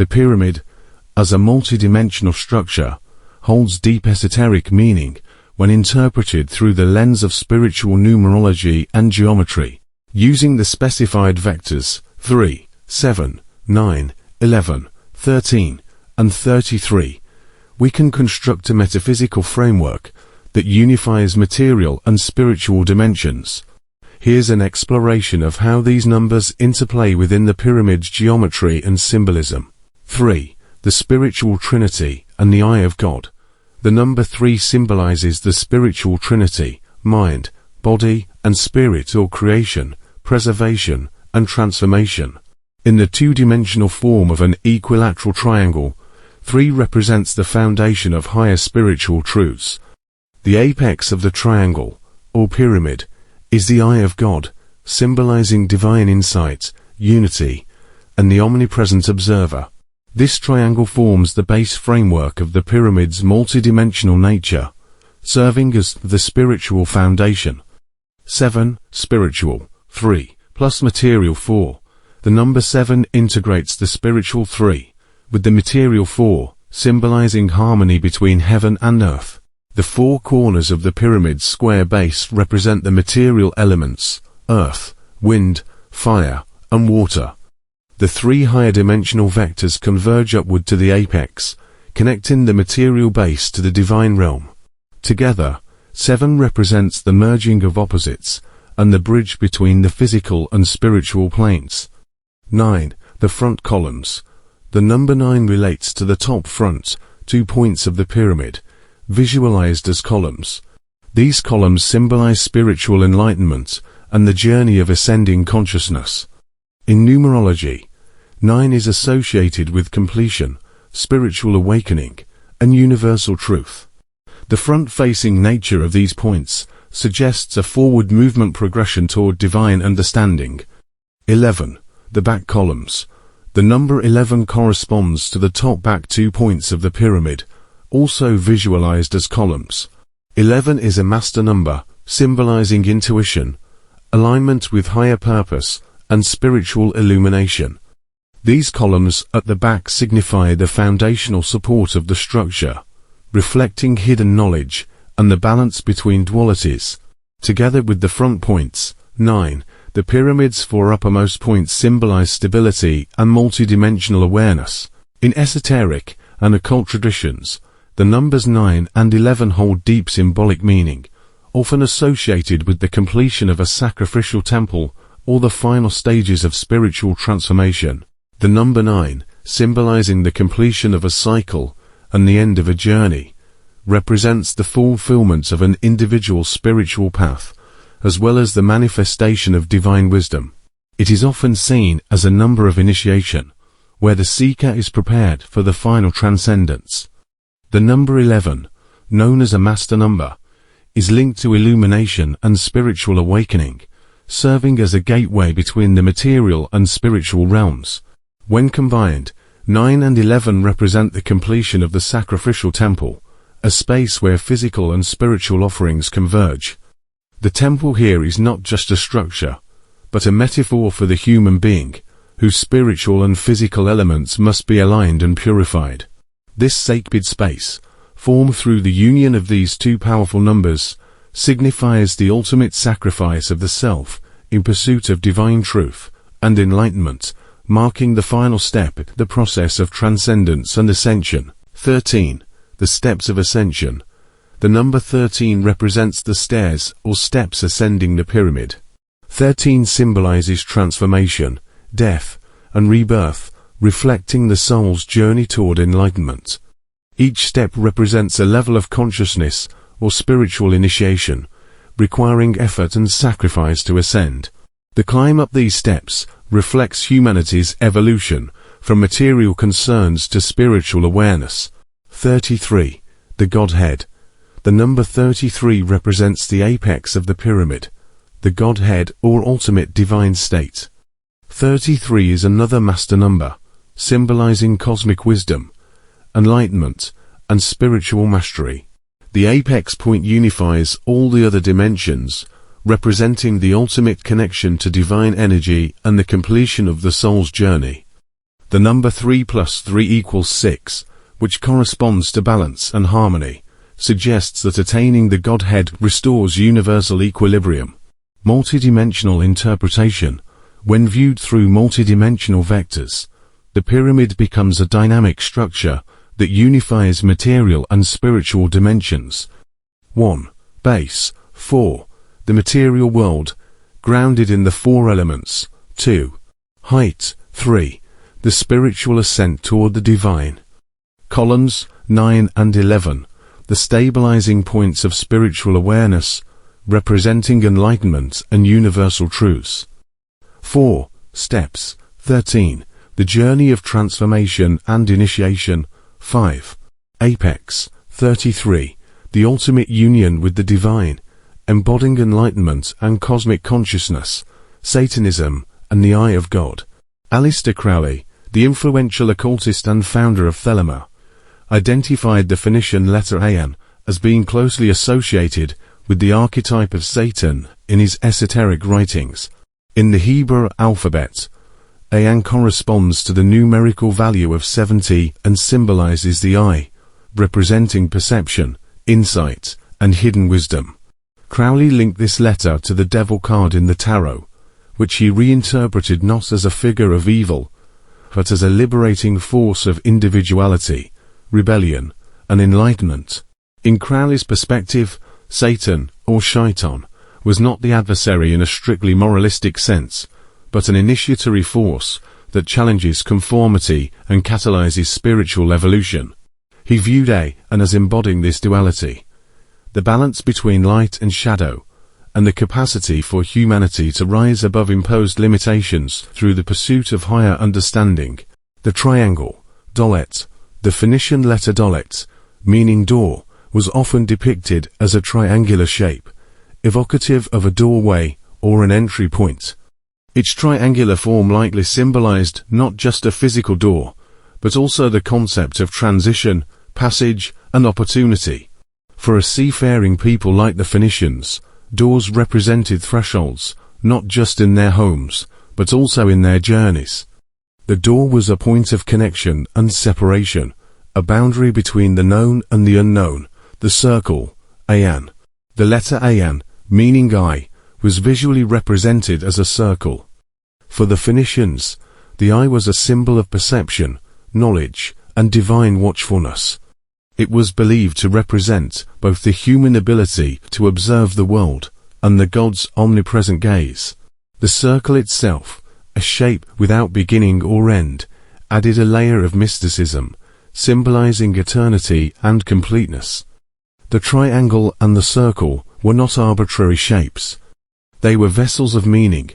The pyramid, as a multidimensional structure, holds deep esoteric meaning when interpreted through the lens of spiritual numerology and geometry. Using the specified vectors 3, 7, 9, 11, 13, and 33, we can construct a metaphysical framework that unifies material and spiritual dimensions. Here's an exploration of how these numbers interplay within the pyramid's geometry and symbolism. 3. The spiritual trinity and the eye of God. The number 3 symbolizes the spiritual trinity: mind, body, and spirit, or creation, preservation, and transformation. In the two-dimensional form of an equilateral triangle, 3 represents the foundation of higher spiritual truths. The apex of the triangle, or pyramid, is the eye of God, symbolizing divine insight, unity, and the omnipresent observer. This triangle forms the base framework of the pyramid's multidimensional nature, serving as the spiritual foundation. 7. Spiritual. 3 plus material 4. The number 7 integrates the spiritual 3 with the material 4, symbolizing harmony between heaven and earth. The 4 corners of the pyramid's square base represent the material elements: earth, wind, fire, and water. The 3 higher dimensional vectors converge upward to the apex, connecting the material base to the divine realm. Together, 7 represents the merging of opposites and the bridge between the physical and spiritual planes. 9. The front columns. The number 9 relates to the top front 2 points of the pyramid, visualized as columns. These columns symbolize spiritual enlightenment and the journey of ascending consciousness. In numerology, 9 is associated with completion, spiritual awakening, and universal truth. The front-facing nature of these points suggests a forward movement progression toward divine understanding. 11. The back columns. The number 11 corresponds to the top back 2 points of the pyramid, also visualized as columns. 11 is a master number, symbolizing intuition, alignment with higher purpose, and spiritual illumination. These columns at the back signify the foundational support of the structure, reflecting hidden knowledge and the balance between dualities. Together with the front points, 9, the pyramid's 4 uppermost points symbolize stability and multidimensional awareness. In esoteric and occult traditions, the numbers 9 and 11 hold deep symbolic meaning, often associated with the completion of a sacrificial temple or the final stages of spiritual transformation. The number 9, symbolizing the completion of a cycle and the end of a journey, represents the fulfillment of an individual's spiritual path, as well as the manifestation of divine wisdom. It is often seen as a number of initiation, where the seeker is prepared for the final transcendence. The number 11, known as a master number, is linked to illumination and spiritual awakening, serving as a gateway between the material and spiritual realms. When combined, 9 and 11 represent the completion of the sacrificial temple, a space where physical and spiritual offerings converge. The temple here is not just a structure, but a metaphor for the human being, whose spiritual and physical elements must be aligned and purified. This sacred space, formed through the union of these 2 powerful numbers, signifies the ultimate sacrifice of the self in pursuit of divine truth and enlightenment, marking the final step in the process of transcendence and ascension. 13. The steps of ascension. The number 13 represents the stairs or steps ascending the pyramid. 13 symbolizes transformation, death, and rebirth, reflecting the soul's journey toward enlightenment. Each step represents a level of consciousness or spiritual initiation, requiring effort and sacrifice to ascend. The climb up these steps reflects humanity's evolution from material concerns to spiritual awareness. 33. The Godhead. The number 33 represents the apex of the pyramid, the Godhead or ultimate divine state. 33 is another master number, symbolizing cosmic wisdom, enlightenment, and spiritual mastery. The apex point unifies all the other dimensions, representing the ultimate connection to divine energy and the completion of the soul's journey. The number 3 plus 3 equals 6, which corresponds to balance and harmony, suggests that attaining the Godhead restores universal equilibrium. Multidimensional interpretation. When viewed through multidimensional vectors, the pyramid becomes a dynamic structure that unifies material and spiritual dimensions. 1. Base. 4. The material world, grounded in the four elements. 2. Height. 3. The spiritual ascent toward the divine. Columns. 9 and 11. The stabilizing points of spiritual awareness, representing enlightenment and universal truths. 4. Steps. 13. The journey of transformation and initiation. 5. Apex. 33. The ultimate union with the divine, embodying enlightenment and cosmic consciousness, Satanism, and the eye of God. Aleister Crowley, the influential occultist and founder of 𝗧𝗏𝗻, identified the Phoenician letter An as being closely associated with the archetype of Satan in his esoteric writings. In the Hebrew alphabet, An corresponds to the numerical value of 70 and symbolizes the eye, representing perception, insight, and hidden wisdom. Crowley linked this letter to the devil card in the tarot, which he reinterpreted not as a figure of evil, but as a liberating force of individuality, rebellion, and enlightenment. In Crowley's perspective, Satan, or Shaitan, was not the adversary in a strictly moralistic sense, but an initiatory force that challenges conformity and catalyzes spiritual evolution. He viewed An as embodying this duality, the balance between light and shadow, and the capacity for humanity to rise above imposed limitations through the pursuit of higher understanding. The triangle, Dolet, the Phoenician letter Dolet, meaning door, was often depicted as a triangular shape, evocative of a doorway or an entry point. Its triangular form likely symbolized not just a physical door, but also the concept of transition, passage, and opportunity. For a seafaring people like the Phoenicians, doors represented thresholds, not just in their homes, but also in their journeys. The door was a point of connection and separation, a boundary between the known and the unknown. The circle, An. The letter An, meaning eye, was visually represented as a circle. For the Phoenicians, the eye was a symbol of perception, knowledge, and divine watchfulness. It was believed to represent both the human ability to observe the world and the god's omnipresent gaze. The circle itself, a shape without beginning or end, added a layer of mysticism, symbolizing eternity and completeness. The triangle and the circle were not arbitrary shapes. They were vessels of meaning,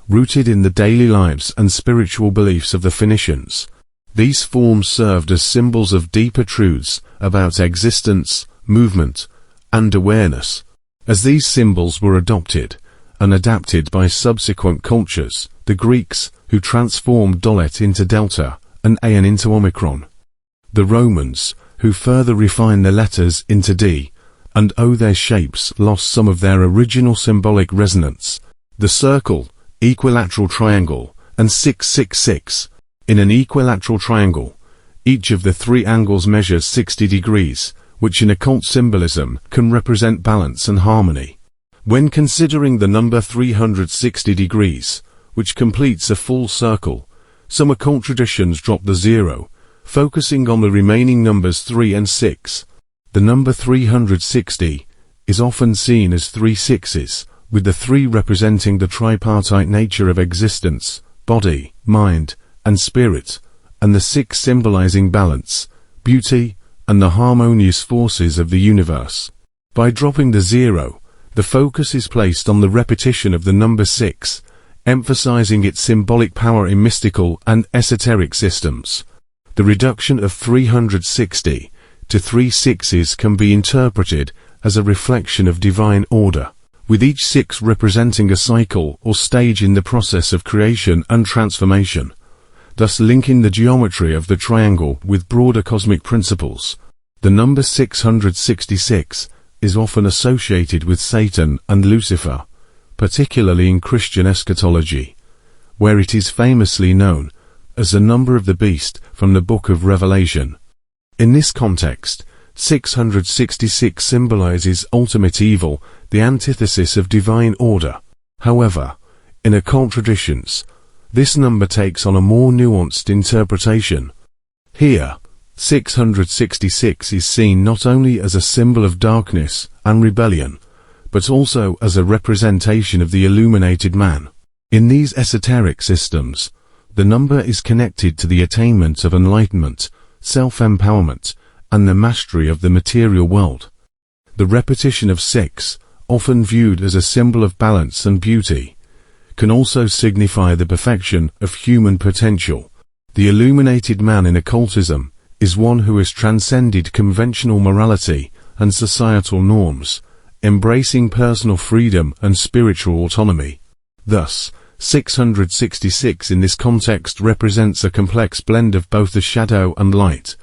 rooted in the daily lives and spiritual beliefs of the Phoenicians. These forms served as symbols of deeper truths about existence, movement, and awareness. As these symbols were adopted and adapted by subsequent cultures, the Greeks, who transformed Dolet into Delta and An into Omicron. The Romans, who further refined the letters into D and O, their shapes lost some of their original symbolic resonance. The circle, equilateral triangle, and 666. In an equilateral triangle, each of the three angles measures 60 degrees, which in occult symbolism can represent balance and harmony. When considering the number 360 degrees, which completes a full circle, some occult traditions drop the 0, focusing on the remaining numbers 3 and 6. The number 360 is often seen as 3 sixes, with the 3 representing the tripartite nature of existence, body, mind, and spirit, and the 6 symbolizing balance, beauty, and the harmonious forces of the universe. By dropping the 0, the focus is placed on the repetition of the number 6, emphasizing its symbolic power in mystical and esoteric systems. The reduction of 360 to 3 sixes can be interpreted as a reflection of divine order, with each 6 representing a cycle or stage in the process of creation and transformation, thus linking the geometry of the triangle with broader cosmic principles. The number 666 is often associated with Satan and Lucifer, particularly in Christian eschatology, where it is famously known as the number of the beast from the Book of Revelation. In this context, 666 symbolizes ultimate evil, the antithesis of divine order. However, in occult traditions, this number takes on a more nuanced interpretation. Here, 666 is seen not only as a symbol of darkness and rebellion, but also as a representation of the illuminated man. In these esoteric systems, the number is connected to the attainment of enlightenment, self-empowerment, and the mastery of the material world. The repetition of 6, often viewed as a symbol of balance and beauty, can also signify the perfection of human potential. The illuminated man in occultism is one who has transcended conventional morality and societal norms, embracing personal freedom and spiritual autonomy. Thus, 666 in this context represents a complex blend of both the shadow and light,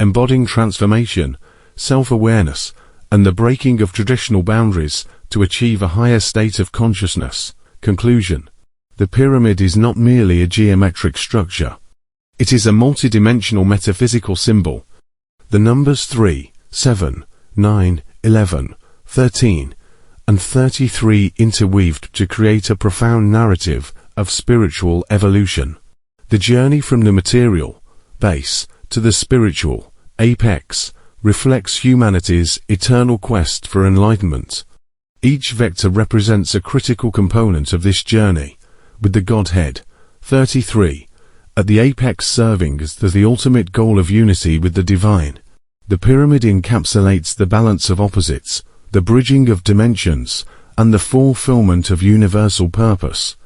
embodying transformation, self-awareness, and the breaking of traditional boundaries to achieve a higher state of consciousness. Conclusion: the pyramid is not merely a geometric structure. It is a multidimensional metaphysical symbol. The numbers 3, 7, 9, 11, 13, and 33 interweaved to create a profound narrative of spiritual evolution. The journey from the material, base, to the spiritual, apex, reflects humanity's eternal quest for enlightenment. Each vector represents a critical component of this journey, with the Godhead, 33, at the apex serving as the ultimate goal of unity with the divine. The pyramid encapsulates the balance of opposites, the bridging of dimensions, and the fulfillment of universal purpose.